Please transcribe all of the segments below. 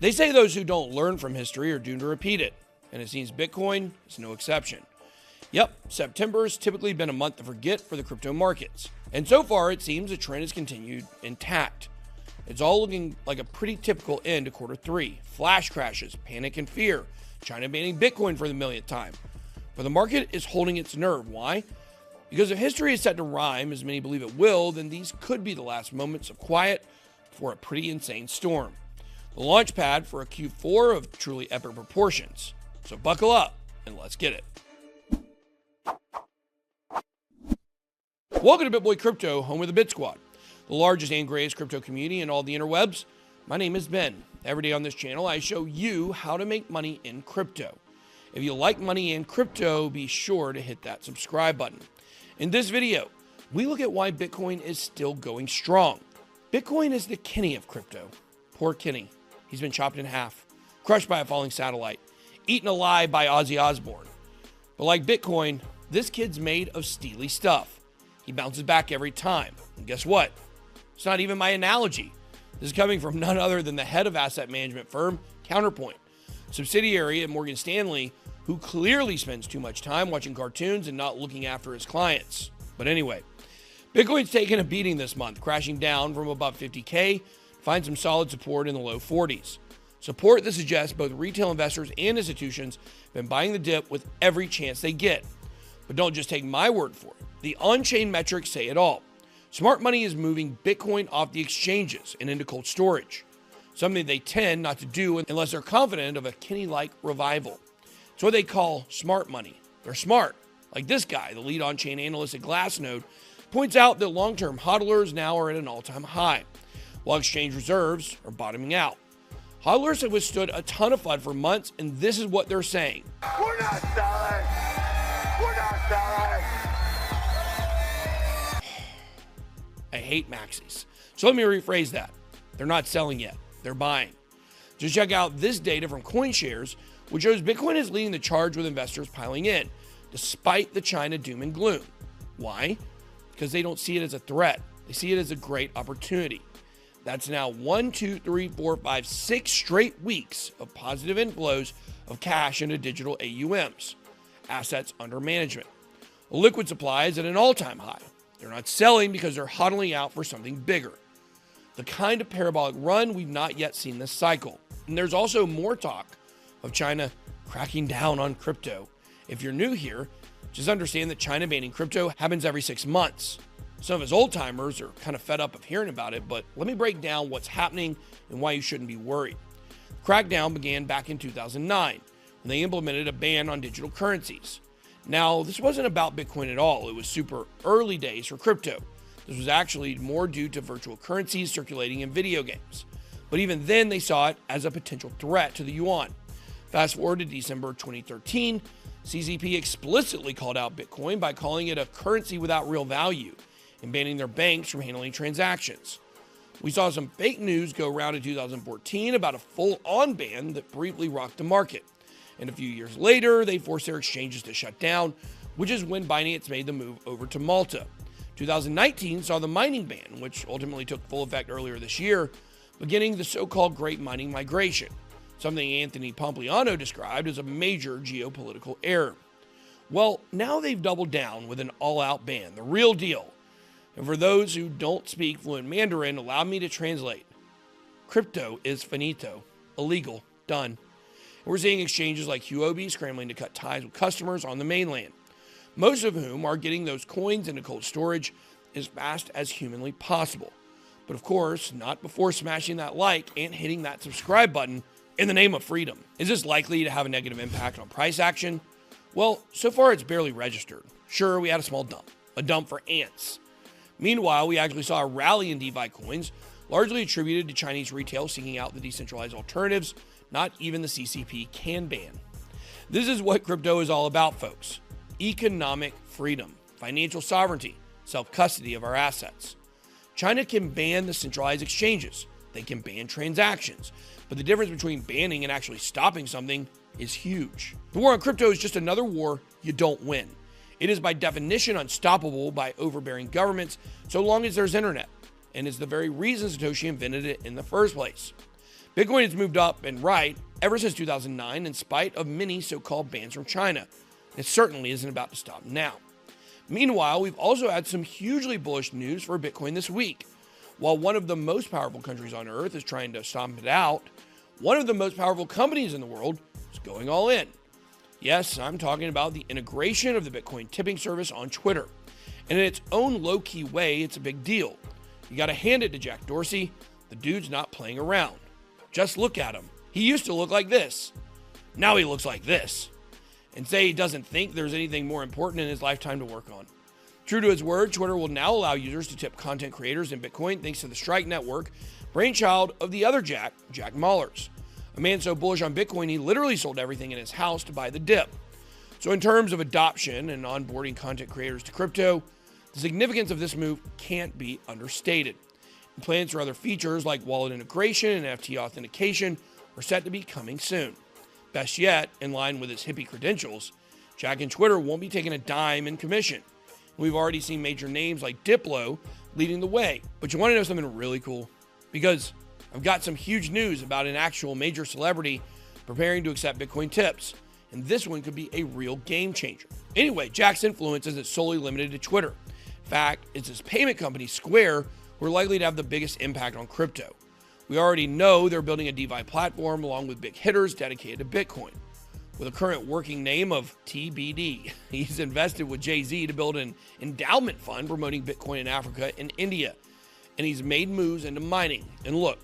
They say those who don't learn from history are doomed to repeat it, and it seems Bitcoin is no exception. Yep, September has typically been a month to forget for the crypto markets, and so far it seems the trend has continued intact. It's all looking like a pretty typical end to quarter three. Flash crashes, panic and fear, China banning Bitcoin for the millionth time. But the market is holding its nerve. Why? Because if history is set to rhyme, as many believe it will, then these could be the last moments of quiet for a pretty insane storm. The launch pad for a Q4 of truly epic proportions. So buckle up and let's get it. Welcome to BitBoy Crypto, home of the Bit Squad, the largest and greatest crypto community in all the interwebs. My name is Ben. Every day on this channel, I show you how to make money in crypto. If you like money in crypto, be sure to hit that subscribe button. In this video, we look at why Bitcoin is still going strong. Bitcoin is the Kenny of crypto. Poor Kenny. He's been chopped in half, crushed by a falling satellite, eaten alive by Ozzy Osbourne. But like Bitcoin, this kid's made of steely stuff. He bounces back every time. And guess what? It's not even my analogy. This is coming from none other than the head of asset management firm Counterpoint, subsidiary at Morgan Stanley, who clearly spends too much time watching cartoons and not looking after his clients. But anyway, Bitcoin's taken a beating this month, crashing down from above 50K to find some solid support in the low 40s. Support that suggests both retail investors and institutions have been buying the dip with every chance they get. But don't just take my word for it. The on-chain metrics say it all. Smart money is moving Bitcoin off the exchanges and into cold storage, something they tend not to do unless they're confident of a Kenny-like revival. It's what they call smart money. They're smart. Like this guy, the lead on-chain analyst at Glassnode, points out that long-term hodlers now are at an all-time high, while exchange reserves are bottoming out. Hodlers have withstood a ton of FUD for months, and this is what they're saying. We're not selling. We're not selling. I hate maxis. So let me rephrase that. They're not selling yet. They're buying. Just check out this data from CoinShares, which shows Bitcoin is leading the charge with investors piling in, despite the China doom and gloom. Why? Because they don't see it as a threat. They see it as a great opportunity. That's now 6 straight weeks of positive inflows of cash into digital AUMs, assets under management. The liquid supply is at an all-time high. They're not selling because they're hodling out for something bigger. The kind of parabolic run we've not yet seen this cycle. And there's also more talk of China cracking down on crypto. If you're new here, just understand that China banning crypto happens every 6 months. Some of us old timers are kind of fed up of hearing about it, but let me break down what's happening and why you shouldn't be worried. The crackdown began back in 2009 when they implemented a ban on digital currencies. Now, this wasn't about Bitcoin at all. It was super early days for crypto. This was actually more due to virtual currencies circulating in video games. But even then, they saw it as a potential threat to the yuan. Fast forward to December 2013, CCP explicitly called out Bitcoin by calling it a currency without real value and banning their banks from handling transactions. We saw some fake news go around in 2014 about a full-on ban that briefly rocked the market. And a few years later, they forced their exchanges to shut down, which is when Binance made the move over to Malta. 2019 saw the mining ban, which ultimately took full effect earlier this year, beginning the so-called Great Mining Migration, something Anthony Pompliano described as a major geopolitical error. Well, now they've doubled down with an all-out ban, the real deal. And for those who don't speak fluent Mandarin, allow me to translate. Crypto is finito, illegal, done. We're seeing exchanges like Huobi scrambling to cut ties with customers on the mainland, most of whom are getting those coins into cold storage as fast as humanly possible. But of course, not before smashing that like and hitting that subscribe button in the name of freedom. Is this likely to have a negative impact on price action? Well, so far it's barely registered. Sure, we had a small dump, a dump for ants. Meanwhile, we actually saw a rally in DeFi coins, largely attributed to Chinese retail seeking out the decentralized alternatives not even the CCP can ban. This is what crypto is all about, folks. Economic freedom, financial sovereignty, self-custody of our assets. China can ban the centralized exchanges. They can ban transactions. But the difference between banning and actually stopping something is huge. The war on crypto is just another war you don't win. It is by definition unstoppable by overbearing governments so long as there's internet, and is the very reason Satoshi invented it in the first place. Bitcoin has moved up and right ever since 2009 in spite of many so-called bans from China. It certainly isn't about to stop now. Meanwhile, we've also had some hugely bullish news for Bitcoin this week. While one of the most powerful countries on earth is trying to stomp it out, one of the most powerful companies in the world is going all in. Yes, I'm talking about the integration of the Bitcoin tipping service on Twitter. And in its own low-key way, it's a big deal. You gotta hand it to Jack Dorsey. The dude's not playing around. Just look at him. He used to look like this. Now he looks like this. And say he doesn't think there's anything more important in his lifetime to work on. True to his word, Twitter will now allow users to tip content creators in Bitcoin thanks to the Strike Network, brainchild of the other Jack Mallers. A man so bullish on Bitcoin, he literally sold everything in his house to buy the dip. So in terms of adoption and onboarding content creators to crypto, the significance of this move can't be understated. And plans for other features like wallet integration and NFT authentication are set to be coming soon. Best yet, in line with his hippie credentials, Jack and Twitter won't be taking a dime in commission. We've already seen major names like Diplo leading the way. But you want to know something really cool? Because I've got some huge news about an actual major celebrity preparing to accept Bitcoin tips. And this one could be a real game changer. Anyway, Jack's influence isn't solely limited to Twitter. In fact, it's his payment company, Square, who are likely to have the biggest impact on crypto. We already know they're building a DeFi platform along with big hitters dedicated to Bitcoin. With a current working name of TBD, he's invested with Jay-Z to build an endowment fund promoting Bitcoin in Africa and India. And he's made moves into mining. And look,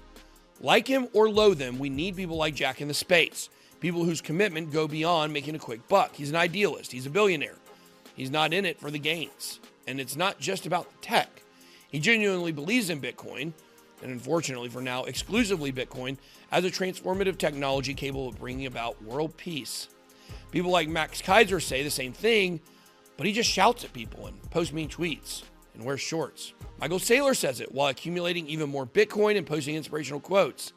like him or loathe him, we need people like Jack in the space. People whose commitment go beyond making a quick buck. He's an idealist. He's a billionaire. He's not in it for the gains. And it's not just about the tech. He genuinely believes in Bitcoin, and unfortunately for now, exclusively Bitcoin, as a transformative technology capable of bringing about world peace. People like Max Kaiser say the same thing, but he just shouts at people and posts mean tweets and wears shorts. Michael Saylor says it while accumulating even more Bitcoin and posting inspirational quotes.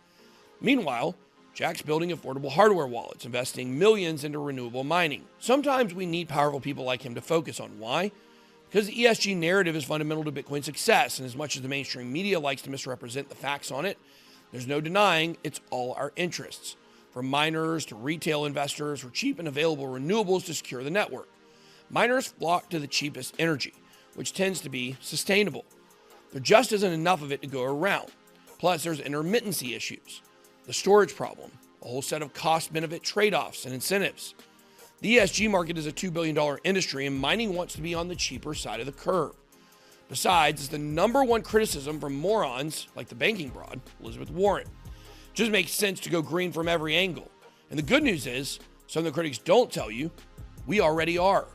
Meanwhile, Jack's building affordable hardware wallets, investing millions into renewable mining. Sometimes we need powerful people like him to focus on. Why? Because the ESG narrative is fundamental to Bitcoin's success, and as much as the mainstream media likes to misrepresent the facts on it, there's no denying it's all our interests. From miners to retail investors for cheap and available renewables to secure the network. Miners flock to the cheapest energy, which tends to be sustainable. There just isn't enough of it to go around. Plus, there's intermittency issues, the storage problem, a whole set of cost-benefit trade-offs and incentives. The ESG market is a $2 billion industry, and mining wants to be on the cheaper side of the curve. Besides, it's the number one criticism from morons like the banking broad, Elizabeth Warren. It just makes sense to go green from every angle. And the good news is, some of the critics don't tell you, we already are.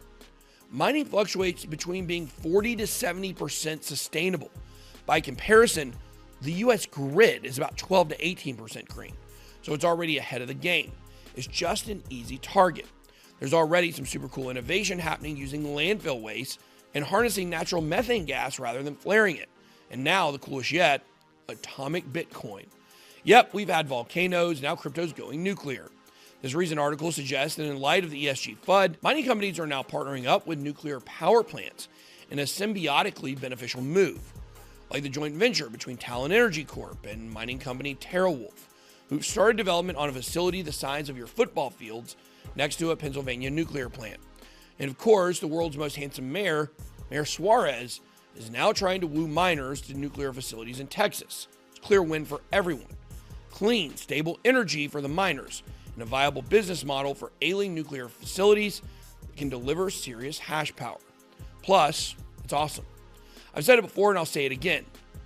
Mining fluctuates between being 40 to 70% sustainable. By comparison, the US grid is about 12 to 18% green, so it's already ahead of the game. It's just an easy target. There's already some super cool innovation happening using landfill waste and harnessing natural methane gas rather than flaring it. And now, the coolest yet, atomic Bitcoin. Yep, we've had volcanoes, now crypto's going nuclear. This recent article suggests that in light of the ESG FUD, mining companies are now partnering up with nuclear power plants in a symbiotically beneficial move, like the joint venture between Talon Energy Corp and mining company TeraWulf, who've started development on a facility the size of your football fields next to a Pennsylvania nuclear plant. And of course, the world's most handsome mayor, Mayor Suarez, is now trying to woo miners to nuclear facilities in Texas. It's a clear win for everyone. Clean, stable energy for the miners, and a viable business model for ailing nuclear facilities that can deliver serious hash power. Plus, it's awesome. I've said it before and I'll say it again.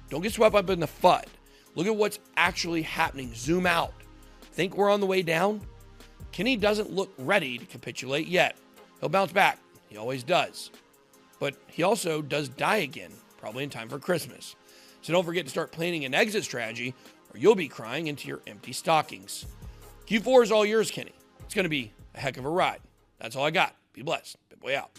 Don't get swept up in the FUD. Look at what's actually happening. Zoom out. Think we're on the way down? Kenny doesn't look ready to capitulate yet. He'll bounce back. He always does. But he also does die again, probably in time for Christmas. So don't forget to start planning an exit strategy or you'll be crying into your empty stockings. Q4 is all yours, Kenny. It's going to be a heck of a ride. That's all I got. Be blessed. BitBoy out.